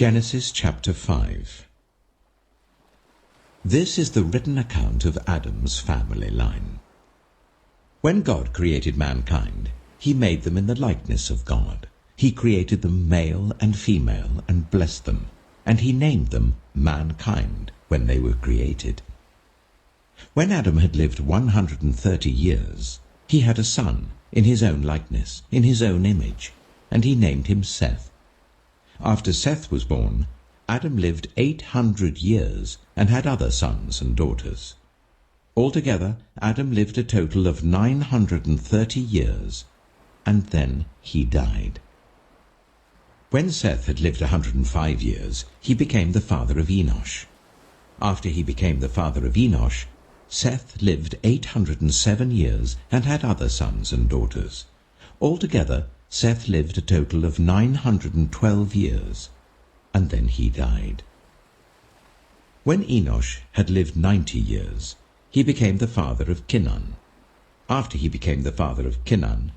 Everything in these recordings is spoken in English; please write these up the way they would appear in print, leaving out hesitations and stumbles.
Genesis chapter 5. This is the written account of Adam's family line. When God created mankind, he made them in the likeness of God. He created them male and female and blessed them, and he named them mankind when they were created. When Adam had lived 130 years, he had a son in his own likeness, in his own image, and he named him Seth. After Seth was born, Adam lived 800 years and had other sons and daughters. Altogether, Adam lived a total of 930 years, and then he died. When Seth had lived 105 years, he became the father of Enosh. After he became the father of Enosh, Seth lived 807 years and had other sons and daughters. Altogether, Seth lived a total of 912 years, and then he died. When Enosh had lived 90 years, he became the father of Kenan. After he became the father of Kenan,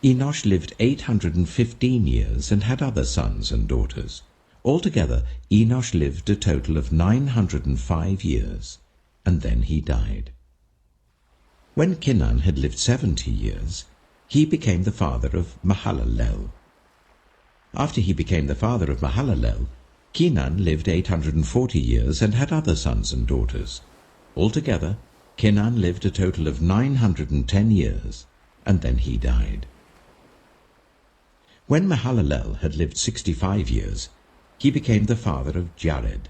Enosh lived 815 years and had other sons and daughters. Altogether, Enosh lived a total of 905 years, and then he died. When Kenan had lived 70 years, he became the father of Mahalalel. After he became the father of Mahalalel, Kenan lived 840 years and had other sons and daughters. Altogether, Kenan lived a total of 910 years, and then he died. When Mahalalel had lived 65 years, he became the father of Jared.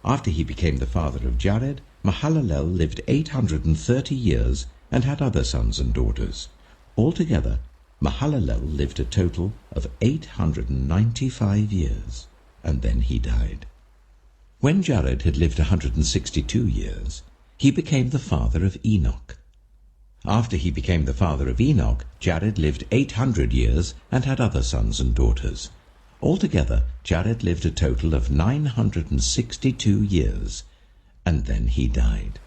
After he became the father of Jared, Mahalalel lived 830 years and had other sons and daughters. Altogether, Mahalalel lived a total of 895 years, and then he died. When Jared had lived 162 years, he became the father of Enoch. After he became the father of Enoch, Jared lived 800 years and had other sons and daughters. Altogether, Jared lived a total of 962 years, and then he died.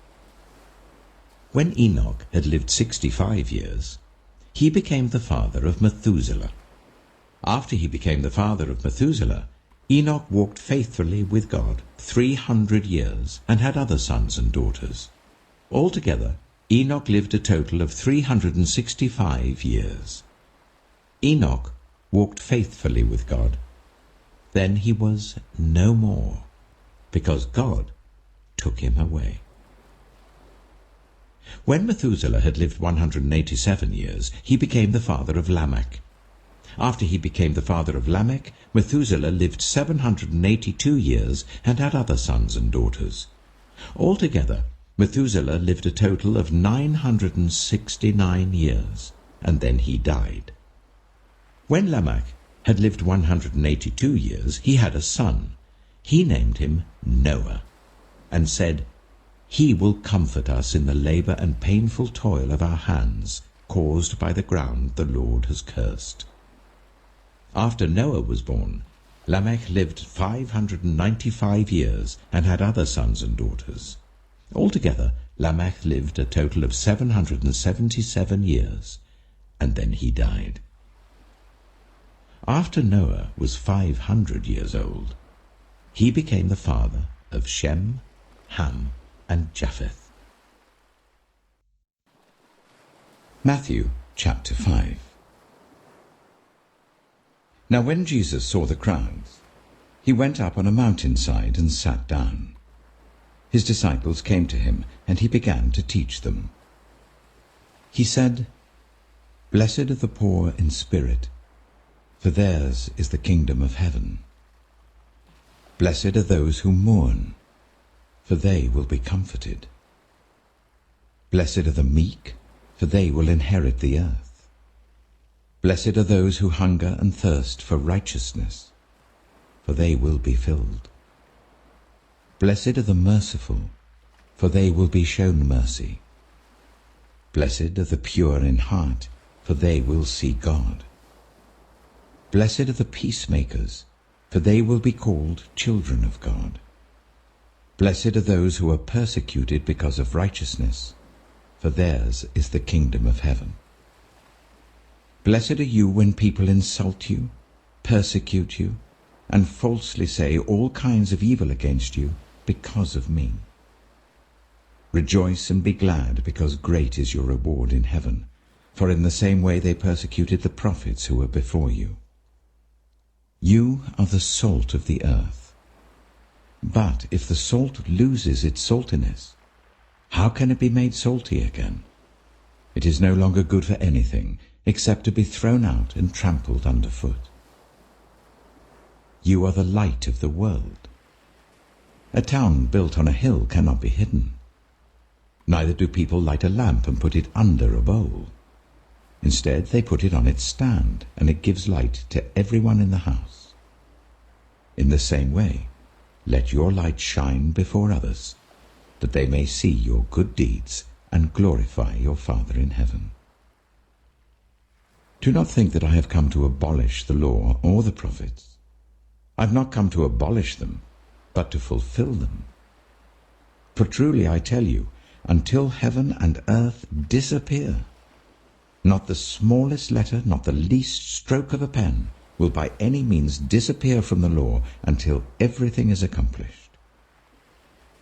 When Enoch had lived 65 years, he became the father of Methuselah. After he became the father of Methuselah, Enoch walked faithfully with God 300 years and had other sons and daughters. Altogether, Enoch lived a total of 365 years. Enoch walked faithfully with God. Then he was no more, because God took him away. When Methuselah had lived 187 years, he became the father of Lamech. After he became the father of Lamech, Methuselah lived 782 years and had other sons and daughters. Altogether, Methuselah lived a total of 969 years, and then he died. When Lamech had lived 182 years, he had a son. He named him Noah, and said, "He will comfort us in the labor and painful toil of our hands, caused by the ground the Lord has cursed." After Noah was born, Lamech lived 595 years and had other sons and daughters. Altogether, Lamech lived a total of 777 years, and then he died. After Noah was 500 years old, he became the father of Shem, Ham, and Japheth. Matthew chapter 5. Now when Jesus saw the crowds, he went up on a mountainside and sat down. His disciples came to him, and he began to teach them. He said, "Blessed are the poor in spirit, for theirs is the kingdom of heaven. Blessed are those who mourn, for they will be comforted. Blessed are the meek, for they will inherit the earth. Blessed are those who hunger and thirst for righteousness, for they will be filled. Blessed are the merciful, for they will be shown mercy. Blessed are the pure in heart, for they will see God. Blessed are the peacemakers, for they will be called children of God. Blessed are those who are persecuted because of righteousness, for theirs is the kingdom of heaven. Blessed are you when people insult you, persecute you, and falsely say all kinds of evil against you because of me. Rejoice and be glad, because great is your reward in heaven, for in the same way they persecuted the prophets who were before you. You are the salt of the earth. But if the salt loses its saltiness, how can it be made salty again? It is no longer good for anything except to be thrown out and trampled underfoot. You are the light of the world. A town built on a hill cannot be hidden. Neither do people light a lamp and put it under a bowl. Instead, they put it on its stand, and it gives light to everyone in the house. In the same way, let your light shine before others, that they may see your good deeds and glorify your Father in heaven. Do not think that I have come to abolish the law or the prophets. I have not come to abolish them, but to fulfill them. For truly I tell you, until heaven and earth disappear, not the smallest letter, not the least stroke of a pen, will by any means disappear from the law until everything is accomplished.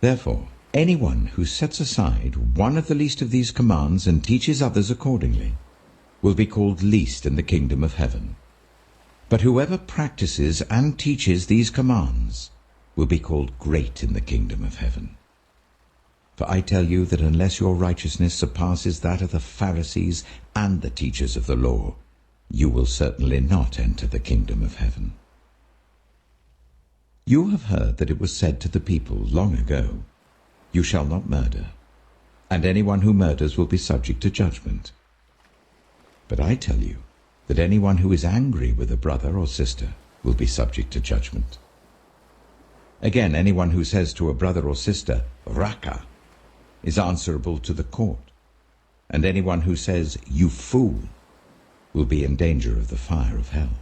Therefore, anyone who sets aside one of the least of these commands and teaches others accordingly will be called least in the kingdom of heaven. But whoever practices and teaches these commands will be called great in the kingdom of heaven. For I tell you that unless your righteousness surpasses that of the Pharisees and the teachers of the law, you will certainly not enter the kingdom of heaven. You have heard that it was said to the people long ago, "You shall not murder, and anyone who murders will be subject to judgment." But I tell you that anyone who is angry with a brother or sister will be subject to judgment. Again, anyone who says to a brother or sister, "Raka," is answerable to the court, and anyone who says, "You fool," will be in danger of the fire of hell.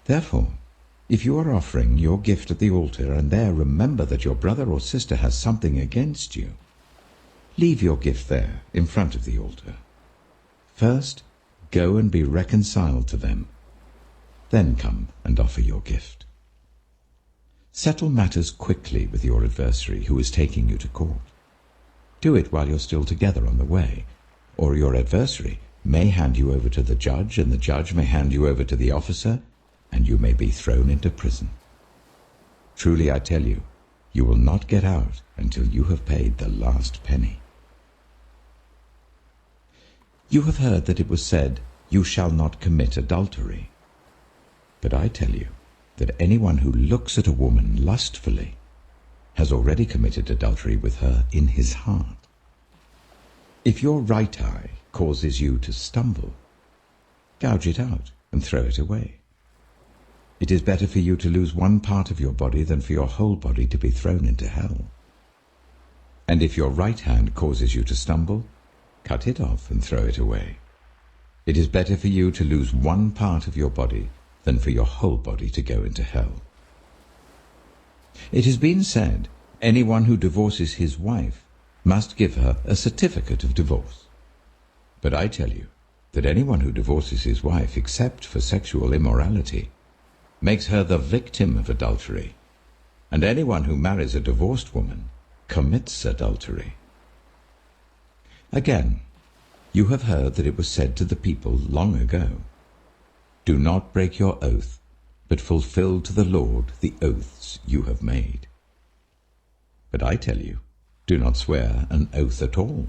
Therefore, if you are offering your gift at the altar and there remember that your brother or sister has something against you, leave your gift there in front of the altar. First, go and be reconciled to them. Then come and offer your gift. Settle matters quickly with your adversary who is taking you to court. Do it while you're still together on the way, or your adversary may hand you over to the judge, and the judge may hand you over to the officer, and you may be thrown into prison. Truly I tell you, you will not get out until you have paid the last penny. You have heard that it was said, "You shall not commit adultery." But I tell you that anyone who looks at a woman lustfully has already committed adultery with her in his heart. If your right eye causes you to stumble, gouge it out and throw it away. It is better for you to lose one part of your body than for your whole body to be thrown into hell. And if your right hand causes you to stumble, cut it off and throw it away. It is better for you to lose one part of your body than for your whole body to go into hell. It has been said, anyone who divorces his wife must give her a certificate of divorce. But I tell you that anyone who divorces his wife except for sexual immorality makes her the victim of adultery, and anyone who marries a divorced woman commits adultery. Again, you have heard that it was said to the people long ago, "Do not break your oath, but fulfill to the Lord the oaths you have made." But I tell you, do not swear an oath at all,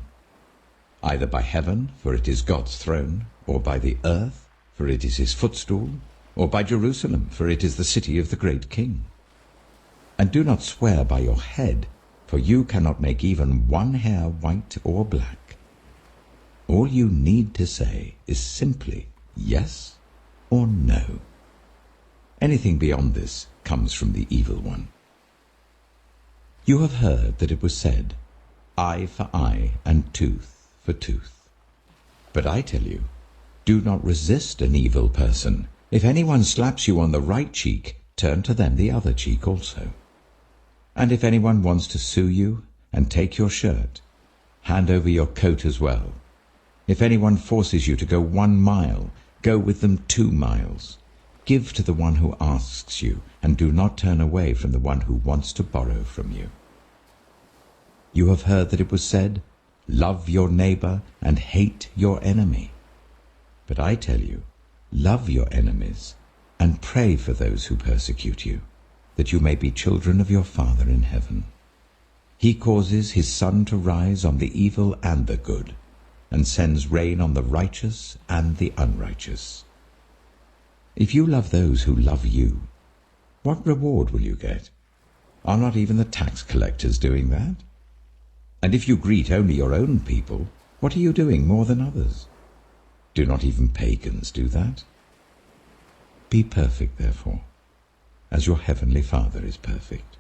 either by heaven, for it is God's throne, or by the earth, for it is his footstool, or by Jerusalem, for it is the city of the great King. And do not swear by your head, for you cannot make even one hair white or black. All you need to say is simply yes or no. Anything beyond this comes from the evil one. You have heard that it was said, "Eye for eye and tooth for tooth." But I tell you, do not resist an evil person. If anyone slaps you on the right cheek, turn to them the other cheek also. And if anyone wants to sue you and take your shirt, hand over your coat as well. If anyone forces you to go 1 mile, go with them 2 miles. Give to the one who asks you, and do not turn away from the one who wants to borrow from you. You have heard that it was said, 'Love your neighbor and hate your enemy.' But I tell you, love your enemies and pray for those who persecute you, that you may be children of your Father in heaven. He causes his sun to rise on the evil and the good, and sends rain on the righteous and the unrighteous. If you love those who love you, what reward will you get? Are not even the tax collectors doing that? And if you greet only your own people, what are you doing more than others? Do not even pagans do that? Be perfect, therefore, as your heavenly Father is perfect.